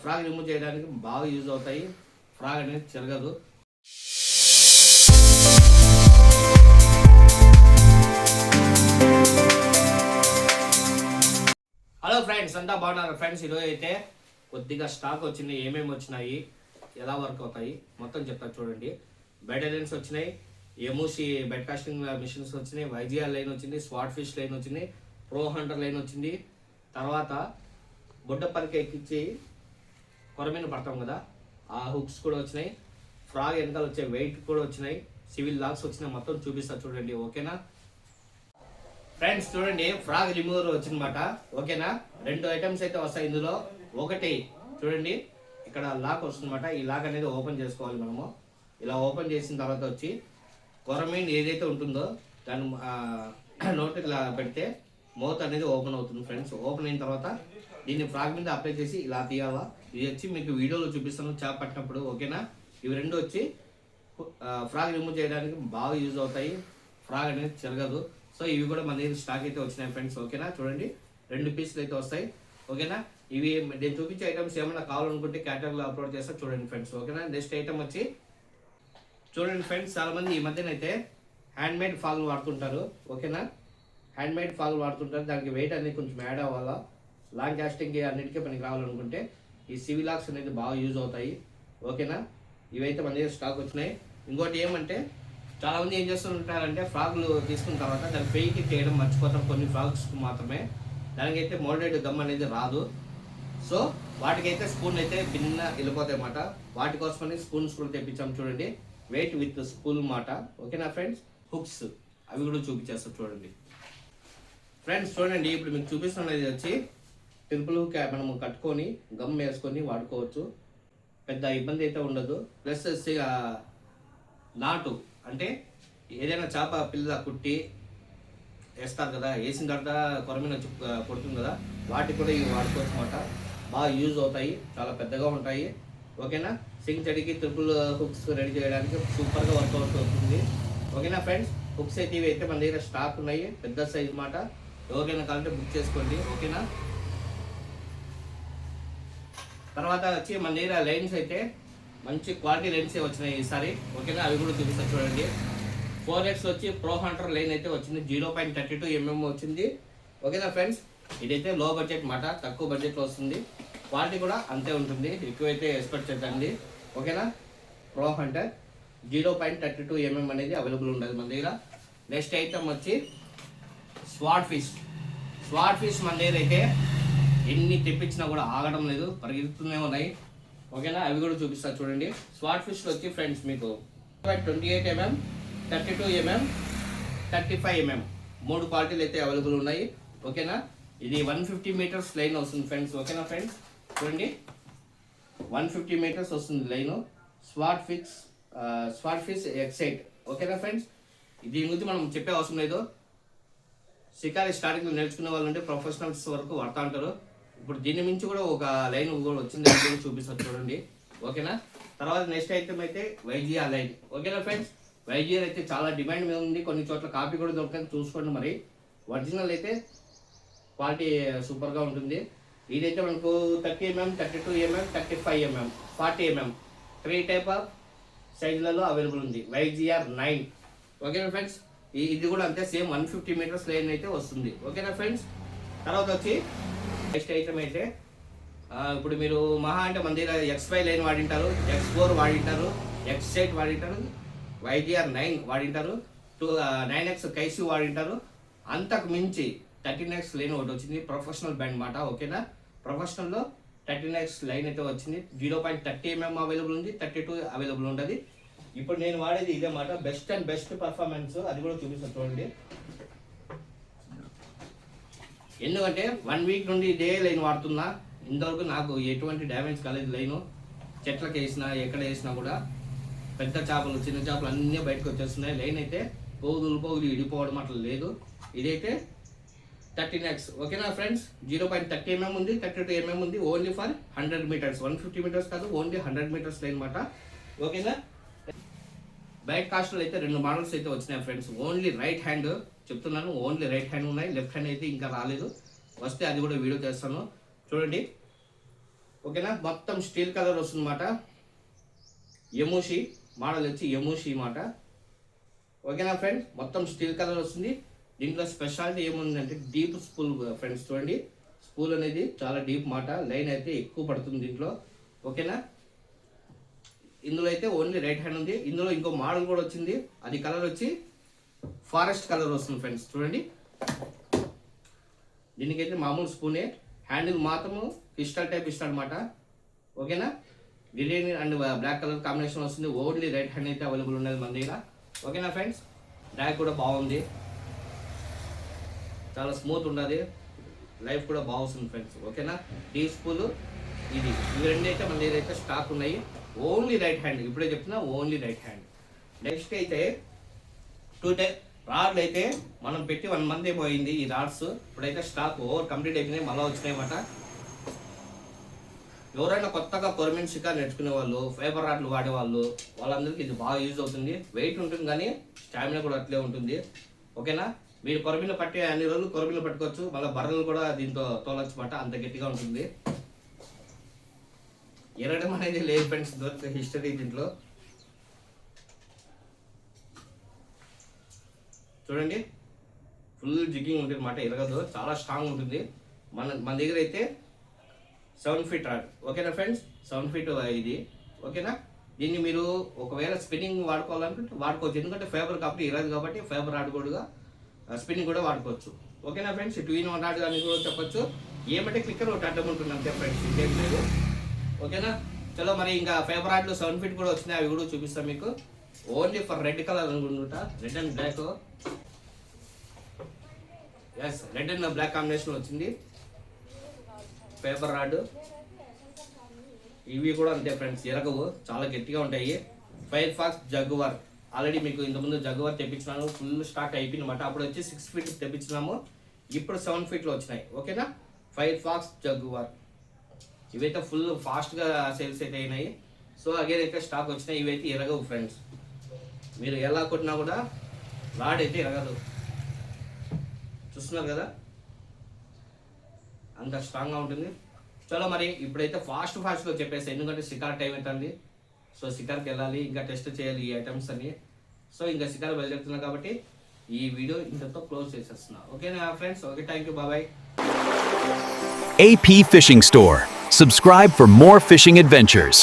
Frog remove చేయడానికి బాగా use అవుతాయి. ఫ్రాగ్ అనేది చెరగదు. హలో ఫ్రెండ్స్, అంతా బాగున్నారు ఫ్రెండ్స్. ఈరోజు అయితే కొద్దిగా స్టాక్ వచ్చింది. ఏమేమి వచ్చినాయి, ఎలా వర్క్ అవుతాయి మొత్తం చెప్తా చూడండి. బెడ్ లైన్స్ వచ్చినాయి, ఎమోసి బెడ్ కాస్టింగ్ మిషన్స్ వచ్చినాయి, వైజిఆర్ లైన్ వచ్చింది, స్వాట్ ఫిష్ లైన్ వచ్చింది, ప్రో హంటర్ లైన్ వచ్చింది. తర్వాత బుడ్డ పరికి ఎక్కించి కొరమీన పడతాం కదా, ఆ హుక్స్ కూడా వచ్చినాయి. ఫ్రాగ్ వెనకాల వచ్చే వెయిట్ కూడా వచ్చినాయి. సివిల్ లాక్స్ వచ్చినాయి. మొత్తం చూపిస్తా చూడండి, ఓకేనా ఫ్రెండ్స్. చూడండి, ఫ్రాగ్ రిమూవర్ వచ్చిందన్నమాట, ఓకేనా. 2 ఐటమ్స్ అయితే వస్తాయి ఇందులో. ఒకటి చూడండి, ఇక్కడ లాక్ వస్తుందన్నమాట. ఈ లాక్ అనేది ఓపెన్ చేసుకోవాలి మనము. ఇలా ఓపెన్ చేసిన తర్వాత వచ్చి కొరమీన్ ఏదైతే ఉంటుందో దాన్ని నోట్ ఇలా పెడితే మౌత్ అనేది ఓపెన్ అవుతుంది ఫ్రెండ్స్. ఓపెన్ అయిన తర్వాత దీన్ని ఫ్రాగ్ మీద అప్లై చేసి ఇలా తీయాలా. ఇది వచ్చి మీకు వీడియోలో చూపిస్తాను చేప పట్టినప్పుడు, ఓకేనా. ఇవి రెండు వచ్చి ఫ్రాగ్ రిమూవ్ చేయడానికి బాగా యూజ్ అవుతాయి. ఫ్రాగ్ అనేది చెరగదు. సో ఇవి కూడా మన దగ్గర స్టాక్ అయితే వచ్చినాయి ఫ్రెండ్స్, ఓకేనా. చూడండి, 2 పీసులు అయితే వస్తాయి, ఓకేనా. ఇవి నేను చూపించే ఐటమ్స్ ఏమైనా కావాలనుకుంటే క్యాటలాగ్లో అప్లోడ్ చేస్తా చూడండి ఫ్రెండ్స్, ఓకేనా. నెక్స్ట్ ఐటమ్ వచ్చి చూడండి ఫ్రెండ్స్, చాలా మంది ఈ మధ్యన అయితే హ్యాండ్మేడ్ ఫాగులు వాడుతుంటారు, ఓకేనా. హ్యాండ్మేడ్ ఫాగులు వాడుతుంటారు. దానికి వెయిట్ అనేది కొంచెం యాడ్ అవ్వాలా, లాంగ్ కాస్టింగ్ అన్నిటికీ పనికి రావాలనుకుంటే ఈ సివిలాక్స్ అనేది బాగా యూజ్ అవుతాయి, ఓకేనా. ఇవైతే మన దగ్గర స్టాక్ వచ్చినాయి. ఇంకోటి ఏమంటే చాలామంది ఏం చేస్తుంటారంటే ఫ్రాగ్లు తీసుకున్న తర్వాత దాన్ని పెయికి చేయడం మర్చిపోతాం, కొన్ని ఫ్రాగ్స్ మాత్రమే. దానికైతే మోల్డెడ్ గమ్ అనేది రాదు. సో వాటికైతే స్పూన్ అయితే భిన్న వెళ్ళిపోతాయి అన్నమాట. వాటి కోసమని స్పూన్స్ కూడా తెప్పించాం చూడండి, వెయిట్ విత్ స్పూన్ మాట, ఓకేనా ఫ్రెండ్స్. హుక్స్ అవి కూడా చూపించేస్తాం చూడండి ఫ్రెండ్స్. చూడండి, ఇప్పుడు మీకు చూపిస్తున్నది వచ్చి ట్రిపుల్ హుక్ మనము కట్టుకొని గమ్ వేసుకొని వాడుకోవచ్చు, పెద్ద ఇబ్బంది అయితే ఉండదు. ప్లస్ నాటు అంటే ఏదైనా చేప పిల్ల కుట్టి వేస్తారు కదా, వేసిన తర్వాత కొరమీన కొడుతుంది కదా, వాటికి కూడా ఇవి వాడుకోవచ్చు అన్నమాట. బాగా యూజ్ అవుతాయి, చాలా పెద్దగా ఉంటాయి, ఓకేనా. సింగ్ చెడికి ట్రిపుల్ హుక్స్ రెడీ చేయడానికి సూపర్గా వర్కౌట్ అవుతుంది, ఓకేనా ఫ్రెండ్స్. హుక్స్ అయితే ఇవి అయితే మన దగ్గర స్టాక్ ఉన్నాయి, పెద్ద సైజ్ మాట. ఎవరికైనా కావాలంటే బుక్ చేసుకోండి, ఓకేనా. తర్వాత వచ్చి మన దగ్గర లైన్స్ అయితే మంచి క్వాలిటీ లైన్స్ వచ్చినాయి ఈసారి, ఓకేనా. అవి కూడా చూపిస్తాను చూడండి. 4X వచ్చి ప్రో హంటర్ లైన్ అయితే వచ్చింది, 0.32 mm వచ్చింది, ఓకేనా ఫ్రెండ్స్. ఇదైతే లో బడ్జెట్ మాట, తక్కువ బడ్జెట్లో వస్తుంది. క్వాలిటీ కూడా అంతే ఉంటుంది, ఎక్కువైతే ఎక్స్పెక్ట్ చేద్దండి, ఓకేనా. ప్రో హంటర్ 0.32 mm అనేది అవైలబుల్ ఉండదు మన దగ్గర. నెక్స్ట్ ఐటమ్ వచ్చి స్వాట్ ఫిష్. స్వాట్ ఫిష్ మన దగ్గర అయితే ఎన్ని తెప్పించినా కూడా ఆగడం లేదు, పరిగెత్తుతూనే ఉన్నాయి, ఓకేనా. అవి కూడా చూపిస్తా చూడండి. స్వాట్ ఫిష్లో వచ్చి ఫ్రెండ్స్ మీకు 28 mm, 32 mm, 35 mm 3 క్వాలిటీలు అయితే అవైలబుల్ ఉన్నాయి, ఓకేనా. ఇది 150 మీటర్స్ లైన్ వస్తుంది ఫ్రెండ్స్, ఓకేనా ఫ్రెండ్స్. చూడండి, 150 మీటర్స్ వస్తుంది లైను. స్వాట్ ఫిష్ ఎక్సైట్, ఓకేనా ఫ్రెండ్స్. దీని గురించి మనం చెప్పే అవసరం లేదు. షికారి స్టార్టింగ్లో నేర్చుకునే వాళ్ళు అంటే ప్రొఫెషనల్స్ వరకు వాడుతూ ఉంటారు. ఇప్పుడు దీని మించి కూడా ఒక లైన్ కూడా వచ్చింది, చూపిస్తారు చూడండి, ఓకేనా. తర్వాత నెక్స్ట్ ఐటమ్ అయితే వైజిఆర్ లైన్, ఓకేనా ఫ్రెండ్స్. వైజిఆర్ అయితే చాలా డిమాండ్ మీద ఉంది, కొన్ని చోట్ల కాపీ కూడా దొరుకుతుంది, చూసుకోండి మరి. ఒరిజినల్ అయితే క్వాలిటీ సూపర్గా ఉంటుంది. ఇదైతే మనకు 30 mm, 32 mm, 35 mm, 40 mm 3 type of సైజులలో అవైలబుల్ ఉంది. వైజిఆర్ 9, ఓకేనా ఫ్రెండ్స్. ఇది కూడా అంతే, సేమ్ 150 మీటర్స్ లైన్ అయితే వస్తుంది, ఓకేనా ఫ్రెండ్స్. తర్వాత వచ్చి నెక్స్ట్ ఐటమ్ అయితే ఇప్పుడు మీరు మహా అంటే మన దగ్గర X5 line వాడింటారు, X4 వాడింటారు, X8 వాడింటారు, వైజిఆర్ 9 వాడింటారు, 9X కైసి వాడింటారు. అంతకు మించి 13X లైన్ ఒకటి వచ్చింది, ప్రొఫెషనల్ బ్యాండ్ మాట, ఓకేనా. ప్రొఫెషనల్లో 13X లైన్ అయితే వచ్చింది. 0.30 mm అవైలబుల్ ఉంది, 32 అవైలబుల్ ఉంటుంది. ఇప్పుడు నేను వాడేది ఇదే మాట, బెస్ట్ పర్ఫార్మెన్స్. అది కూడా చూపిస్తాను చూడండి. ఎందుకంటే 1 వీక్ నుండి ఇదే లైన్ వాడుతున్నా, ఇంతవరకు నాకు ఎటువంటి డ్యామేజ్ కాలేదు. లైను చెట్లకి వేసినా ఎక్కడ వేసినా కూడా పెద్ద చేపలు చిన్న చేపలు అన్నీ బయటకు వచ్చేస్తున్నాయి. లైన్ అయితే పోగులు ఇడిపోవడం అట్లా లేదు. ఇదైతే 13X, ఓకేనా ఫ్రెండ్స్. 0.30 mm ఉంది, 32 mm ఉంది, ఓన్లీ ఫర్ 100 మీటర్స్, 150 మీటర్స్ కాదు, ఓన్లీ 100 మీటర్స్ లైన్ మాట, ఓకేనా. బైక్ కాస్ట్లో అయితే 2 మోడల్స్ అయితే వచ్చినాయి ఫ్రెండ్స్. ఓన్లీ రైట్ హ్యాండ్ చెప్తున్నాను, ఓన్లీ రైట్ హ్యాండ్ ఉన్నాయి, లెఫ్ట్ హ్యాండ్ అయితే ఇంకా రాలేదు. వస్తే అది కూడా వీడియో చేస్తాను చూడండి, ఓకేనా. మొత్తం స్టీల్ కలర్ వస్తుందన్నమాట. ఎమోషి మోడల్ వచ్చి ఎమోషి మాట. ఓకేనా ఫ్రెండ్స్, మొత్తం స్టీల్ కలర్ వస్తుంది. దీంట్లో స్పెషాలిటీ ఏముందంటే డీప్ స్పూల్ ఫ్రెండ్స్. చూడండి, స్పూల్ అనేది చాలా డీప్ మాట. లైన్ అయితే ఎక్కువ పడుతుంది దీంట్లో. ఓకేనా, ఇందులో అయితే ఓన్లీ రైట్ హ్యాండ్ ఉంది. ఇందులో ఇంకో మోడల్ కూడా వచ్చింది. అది కలర్ వచ్చి ఫారెస్ట్ కలర్ వస్తుంది ఫ్రెండ్స్. చూడండి, దీనికైతే మామూలు స్పూనే, హ్యాండిల్ మాత్రము క్రిస్టల్ టైప్ ఇస్తాడు అనమాట. ఓకేనా, green and black colour combination వస్తుంది. ఓన్లీ రైట్ హ్యాండ్ అయితే అవైలబుల్ ఉన్నది మన దగ్గర. ఓకేనా ఫ్రెండ్స్, డ్రాగ్ కూడా బాగుంది, చాలా స్మూత్ ఉన్నది, లైఫ్ కూడా బాగుంది ఫ్రెండ్స్. ఓకేనా, డీ స్పూల్ ఇది, ఇవి రెండు అయితే మన దగ్గర అయితే స్టాక్ ఉన్నాయి. ఓన్లీ రైట్ హ్యాండ్, ఇప్పుడే చెప్తున్నా ఓన్లీ రైట్ హ్యాండ్. నెక్స్ట్ అయితే రాడ్లు అయితే మనం పెట్టి 1 month ఏమో అయింది. ఈ రాడ్స్ ఇప్పుడైతే స్టాక్ ఓవర్ కంప్లీట్ అయిపోయినాయి, మళ్ళీ వచ్చినాయి అన్నమాట. ఎవరైనా కొత్తగా కొరమీన్ షికార్ నేర్చుకునే వాళ్ళు, ఫైబర్ రాడ్లు వాడేవాళ్ళు, వాళ్ళందరికీ ఇది బాగా యూజ్ అవుతుంది. వెయిట్ ఉంటుంది కానీ స్టామినా కూడా అట్లే ఉంటుంది. ఓకేనా, మీరు కొరమీన్లు పట్టే అన్ని రోజులు కొరమీన్లు పట్టుకోవచ్చు, మళ్ళీ బర్రెలు కూడా దీంతో తోలొచ్చు మాట, అంత గట్టిగా ఉంటుంది. ఎరగడం అనేది లేదు ఫ్రెండ్స్, దొరికే హిస్టరీ దీంట్లో. చూడండి, ఫుల్ జిగ్గింగ్ ఉంటుంది అన్నమాట, ఎరగదు, చాలా స్ట్రాంగ్ ఉంటుంది. మన దగ్గర అయితే 7 feet రాడ్. ఓకేనా ఫ్రెండ్స్, 7 feet ఇది. ఓకేనా, దీన్ని మీరు ఒకవేళ స్పిన్నింగ్ వాడుకోవాలనుకుంటే వాడుకోవచ్చు, ఎందుకంటే ఫైబర్ కాబట్టి ఇరదు కాబట్టి ఫైబర్ రాడ్ కూడా స్పిన్నింగ్ కూడా వాడుకోవచ్చు. ఓకేనా ఫ్రెండ్స్, 2-in-1 రాడ్ అని కూడా చెప్పొచ్చు. ఏమంటే క్లిక్కర్ ఒకటి అడ్డం ఉంటుంది అంతే ఫ్రెండ్స్, ఇంకేం లేదు. ఓకేనా, చలో మరి ఇంకా ఫైబర్ రాడ్లు 7 feet కూడా వచ్చినాయి, అవి కూడా చూపిస్తాం మీకు. ఓన్లీ ఫర్ రెడ్ కలర్ అనుకుంటా, red and black. Yes, red and black combination వచ్చింది ఫైబర్ రాడ్. ఇవి కూడా అంతే ఫ్రెండ్స్, ఎరగవు, చాలా గట్టిగా ఉంటాయి. ఫైర్ ఫాక్స్ జగ్వార్, ఆల్రెడీ మీకు ఇంతకుముందు జగ్వార్ తెప్పించినాను, ఫుల్ స్టాక్ అయిపోయింది అనమాట. అప్పుడు వచ్చి 6 feet తెప్పించినాము, ఇప్పుడు 7 feetలో వచ్చినాయి. ఓకేనా, ఫైర్ ఫాక్స్ జగ్వార్ ఇవైతే ఫుల్ ఫాస్ట్గా సేల్స్ అయితే అయినాయి. సో అగైన్ అయితే స్టాక్ వచ్చినాయి. ఇవైతే ఎరగవు ఫ్రెండ్స్, మీరు ఎలా కొట్టినా కూడా రాడ్ అయితే ఎరగదు. చూస్తున్నారు కదా, అంత స్ట్రాంగ్గా ఉంటుంది. చలో మరి ఇప్పుడైతే ఫాస్ట్గా చెప్పేసి, ఎందుకంటే షికార్ టైం అవుతుంది. సో షికార్కి వెళ్ళాలి, ఇంకా టెస్ట్ చేయాలి ఈ ఐటమ్స్ అన్ని. సో ఇంకా షికార్ బయలుదేరుతున్నాం కాబట్టి ఈ వీడియో ఇంతతో క్లోజ్ చేసేస్తున్నా. ఓకేనా friends, okay, thank you, bye. AP Fishing Store. Subscribe for more fishing adventures.